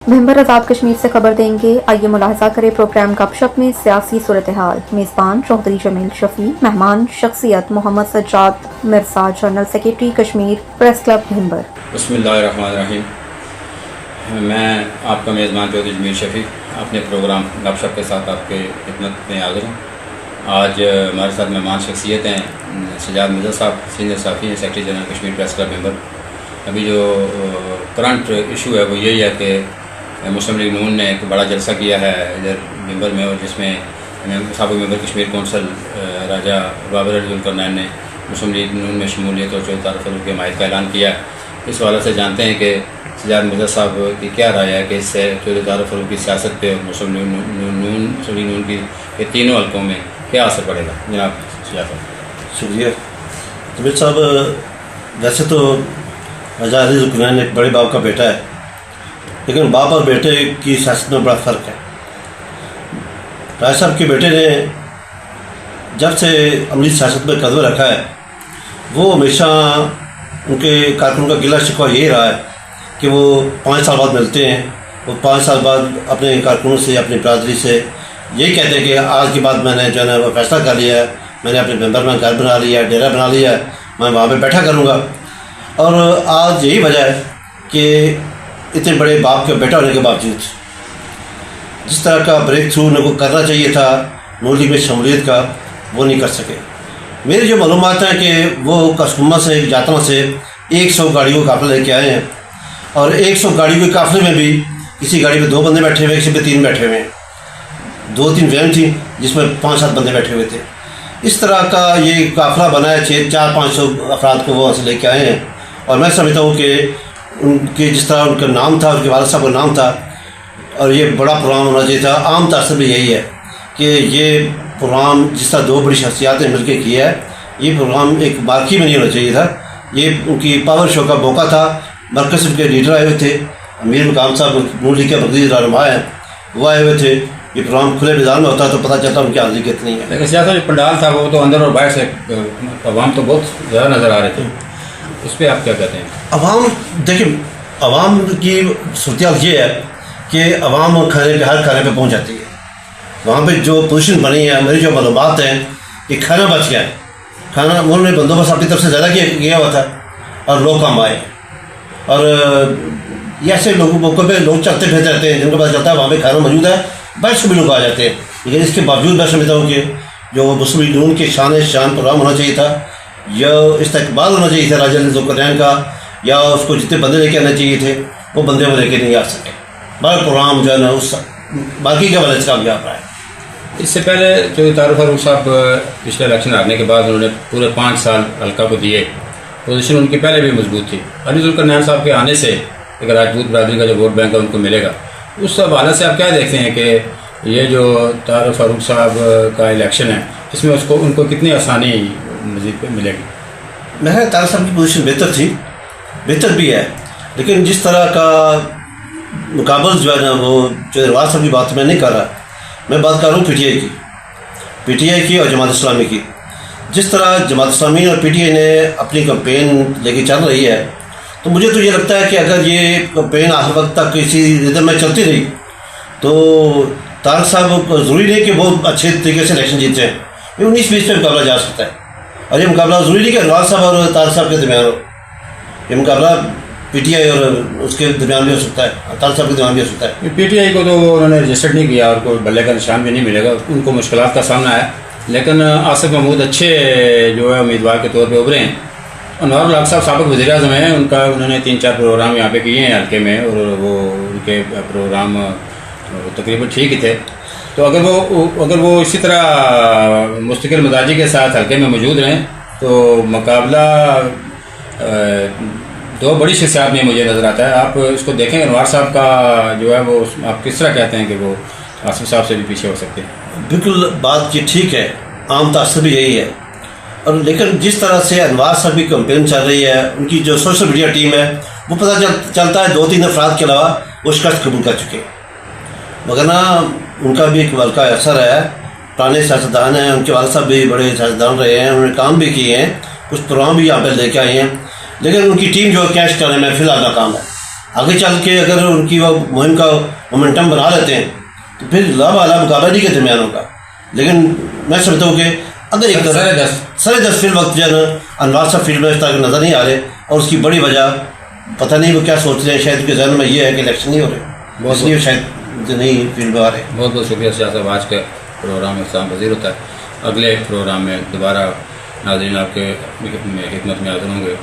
Member Azad Kashmir से खबर देंगे। आइए मुलाहजा करें प्रोग्राम गपशप में सियासी सूरत हाल। मेज़बान चौधरी जमील शफी, मेहमान शख्सियत Mohammad Sajjad Mirza, general secretary Kashmir press club member. बिस्मिल्लाहिर्रहमानिर्रहीम। मैं आपका मेज़बान चौधरी जमील शफी अपने प्रोग्राम गपशप के साथ आपके खिदमत में हाज़िर हूँ। आज हमारे साथ मेहमान शख्सियत हैं सज्जाद मिर्ज़ा साहब, सीनियर सहाफ़ी हैं, secretary general Kashmir press club member. अभी जो करंट इशू है वो यही है कि मुस्लिम लीग नून ने एक बड़ा जलसा किया है इधर मेंबर में, और जिसमें साबिक़ मेंबर कश्मीर कौंसल राजा बाबर अली ज़ुल्करनैन ने मुस्लिम लीग नून में शमूलियत और चौधरी तारफ़ फ़ारूक़ की हमायत का ऐलान किया। इस वाले से जानते हैं कि सज्जाद मिर्ज़ा साहब की क्या राय है कि इससे चौधरी तारफ़ फ़ारूक़ की सियासत पे और मुस्लिम लीग नून की ये तीनों हल्कों में क्या असर पड़ेगा। जनाब सज्जाद साहब। शुक्रिया। जमील साहब, वैसे तो राजा अली ज़ुल्करनैन एक बड़े बाप का बेटा है, लेकिन बाप और बेटे की सियासत में बड़ा फ़र्क है। राजा साहब के बेटे ने जब से अमली सियासत में कदम रखा है, वो हमेशा उनके कारकुन का गिला शिकवा यही रहा है कि वो 5 साल बाद मिलते हैं। वो 5 साल बाद अपने कारकुनों से, अपनी बरादरी से यही कहते हैं कि आज के बाद मैंने जो है ना वो फैसला कर लिया है, मैंने अपने मेंबर में घर बना लिया, डेरा बना लिया, मैं वहाँ पे बैठा करूँगा। और आज यही वजह है कि इतने बड़े बाप के बेटा होने के बावजूद जिस तरह का ब्रेक थ्रू उनको करना चाहिए था नून लीग में शमूलियत का, वो नहीं कर सके। मेरी जो मालूमात है कि वो कसकुमा से, जातना से 100 गाड़ियों का काफ़िला लेके आए हैं, और 100 गाड़ियों के काफ़िले में भी किसी गाड़ी में 2 बंदे बैठे हुए, किसी पे 3 बैठे हुए हैं। 2-3 वैन थी जिसमें 5-7 बंदे बैठे हुए थे। इस तरह का ये काफ़िला बना है, 400-500 अफराद को वो वहाँ से लेके आए हैं। और मैं समझता हूँ कि उनके जिस तरह उनका नाम था, उनके वालिद साहब का नाम था, और ये बड़ा प्रोग्राम होना चाहिए था। आम तौर भी यही है कि ये प्रोग्राम जिस तरह 2 बड़ी शख्सियात ने मिलकर किया है, ये प्रोग्राम एक बारकी में नहीं होना चाहिए था। ये उनकी पावर शो का मौका था। मरकज़ के लीडर आए हुए थे, अमीर मकाम साहब नून लीग के मरकज़ी रहनुमा हैं, वो आए हुए थे। ये प्रोग्राम खुले मैदान में होता तो पता चलता उनकी हाज़िरी कितनी है। लेकिन सियासत जो पंडाल था वो तो अंदर और बाहर से अवाम तो बहुत ज़्यादा नज़र आ रहे थे, उस पर आप क्या कहते हैं? अवाम, देखिए, अवाम की सूरत ये है कि अवाम खाने पे, हर खाने पे पहुंच जाती है। वहाँ पे जो पोजीशन बनी है, मेरी जो मालूमात हैं कि खाना बच गया है। खाना उन्होंने बंदोबस्त अपनी तरफ से ज़्यादा किया हुआ था और लोग कम आए। और ये ऐसे मौक़ों पे लोग चलते फिरते रहते हैं, जिनको पता चलता है वहाँ पे खाना मौजूद है, बाहर से भी लोग आ जाते हैं। लेकिन इसके बावजूद मैं समझता हूँ कि जो मुस्लिम लीग नून के शान प्रोग्राम होना चाहिए था, या इस्तकबाल होना चाहिए था राजा अली ज़ुल्करनैन का, या उसको जितने बंदे लेके आने चाहिए थे वो बंदे वो लेके नहीं आ सके। बड़ा प्रोग्राम जो है ना उस बाकी का वजह से कामयाब रहा है। इससे पहले चौधरी तारफ़ फ़ारूक़ साहब पिछले इलेक्शन हारने के बाद उन्होंने पूरे 5 साल हल्का को दिए। पोजीशन उनकी पहले भी मजबूत थी। अली ज़ुल्करनैन साहब के आने से एक राजपूत बरादरी का जो वोट बैंक है उनको मिलेगा। उस हवाले से आप क्या देखते हैं कि ये जो तारफ़ फ़ारूक़ साहब का इलेक्शन है, इसमें उनको कितनी आसानी मज़ीद मिलेगी? मैं तारफ़ साहब की पोजीशन बेहतर थी, बेहतर भी है, लेकिन जिस तरह का मुकाबला जो है ना, वो चौधरी साहब की बात मैं नहीं कर रहा, मैं बात कर रहा हूँ पीटीआई की और जमात इस्लामी की। जिस तरह जमात इस्लामी और पीटीआई ने अपनी कैंपेन लेके चल रही है, तो मुझे तो ये लगता है कि अगर ये कैंपेन आखिर वक्त तक इसी रिदम में चलती रही तो तारक साहब को ज़रूरी नहीं कि वो अच्छे तरीके से इलेक्शन जीते हैं। 19-20 पे मुकाबला जा सकता है, और ये मुकाबला ज़रूरी नहीं कि अनवार साहब और तारक साहब के दरमियान हो। ये मुकाबला पीटीआई और उसके दरमियान भी हो सकता है, तारक साहब के दरमियान भी हो सकता है। पीटीआई को तो उन्होंने रजिस्टर्ड नहीं किया और कोई बल्ले का निशान भी नहीं मिलेगा, उनको मुश्किलात का सामना है। लेकिन आसिफ महमूद अच्छे जो है उम्मीदवार के तौर पर उभरे हैं। अनवर उल हक साहब साबिक़ वज़ीर-ए-आज़म हैं, उन्होंने 3-4 प्रोग्राम यहाँ पे किए हैं हल्के में, और वो उनके प्रोग्राम तकरीबन ठीक ही थे। तो अगर वो इसी तरह मुस्तकिल मिजाजी के साथ हल्के में मौजूद रहें तो मुकाबला 2 बड़ी शख्सियात में मुझे नज़र आता है। आप इसको देखें, अनवर साहब का जो है वो आप किस तरह कहते हैं कि वो आसिफ साहब से भी पीछे हो सकते हैं? बिल्कुल बात ये ठीक है, आम तौर भी यही है। और लेकिन जिस तरह से अनवार साहब की कैंपेन चल रही है, उनकी जो सोशल मीडिया टीम है, वो पता चलता है 2-3 अफराद के अलावा वो शिकस्त कबूल कर चुके, वरना उनका भी एक बल्कि असर है। पुराने सियासतदान हैं, उनके वालिद साहब भी बड़े सियासतदान रहे हैं, उन्होंने काम भी किए हैं, कुछ प्रोग्राम भी यहाँ पर लेके आए हैं, लेकिन उनकी टीम जो कैश करने में फ़िलहाल नाकाम है। آگے چل کے اگر ان کی وہ مہم کا مومنٹم بنا لیتے ہیں تو پھر لامحالہ مقابلہ نہیں کے درمیان ہوگا. لیکن میں سمجھتا ہوں کہ اگر ایک سر دس فی الوقت جو ہے نا انوار صاحب فیلڈ میں اس طرح نظر نہیں آ رہے, اور اس کی بڑی وجہ پتہ نہیں وہ کیا سوچ رہے ہیں, شاید ان کے ذہن میں یہ ہے کہ الیکشن نہیں ہو رہے, اس لیے شاید نہیں فیلڈ میں آ رہے. بہت بہت شکریہ سیاح صاحب. آج کا پروگرام اختتام پذیر ہوتا ہے. اگلے پروگرام میں دوبارہ ناظرین آپ کے خدمت میں حاضر ہوں گے.